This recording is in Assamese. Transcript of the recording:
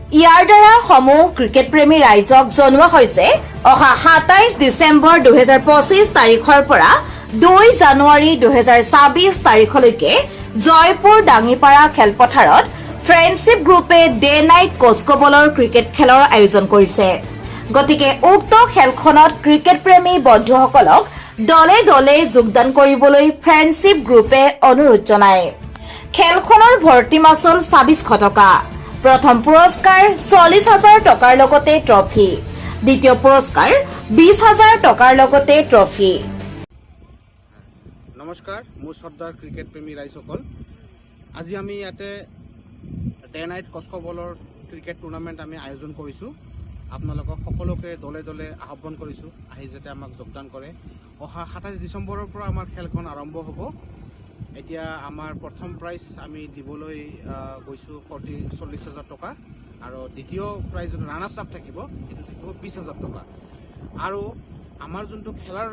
ইয়াৰ দ্বাৰা সমূহ ক্ৰিকেট প্ৰেমী ৰাইজক জনোৱা হৈছে অহা ২৭ ডিচেম্বৰ ২০২৫ তাৰিখৰ পৰা ২ জানুৱাৰী ২০২৬ তাৰিখলৈকে জয়পুৰ ডাঙিপাৰা খেলপথাৰত ফ্ৰেণ্ডশ্বিপ গ্ৰুপে ডে নাইট কস্কবলৰ ক্ৰিকেট খেলৰ আয়োজন কৰিছে। গতিকে উক্ত খেলখনত ক্ৰিকেট প্ৰেমী বন্ধুসকলক দলে দলে যোগদান কৰিবলৈ ফ্ৰেণ্ডশ্বিপ গ্ৰুপে অনুৰোধ জনায়। খেলখনৰ ভৰ্তি মাচুল ২৬০০ টকা। প্ৰথম পুৰস্কাৰ ৪০,০০০ টকাৰ লগতে ট্ৰফি, দ্বিতীয় পুৰস্কাৰ ২০,০০০ টকাৰ লগতে ট্ৰফি। নমস্কাৰ, মোৰ শ্ৰদ্ধাৰ ক্ৰিকেট প্ৰেমী ৰাইজসকল, আজি আমি ইয়াতে ডে নাইট কস্কবলৰ ক্ৰিকেট টুৰ্ণামেণ্ট আমি আয়োজন কৰিছোঁ। আপোনালোকক সকলোকে দলে দলে আহ্বান কৰিছোঁ, আহি যাতে আমাক যোগদান কৰে। অহা ২৭ ডিচেম্বৰৰ পৰা আমাৰ খেলখন আৰম্ভ হ'ব। এতিয়া আমাৰ প্ৰথম প্ৰাইজ আমি দিবলৈ গৈছোঁ ৪০,০০০ টকা, আৰু দ্বিতীয় প্ৰাইজ ৰানাৰ্ছ আপ থাকিব, সেইটো থাকিব ২০,০০০ টকা। আৰু আমাৰ যোনটো খেলাৰ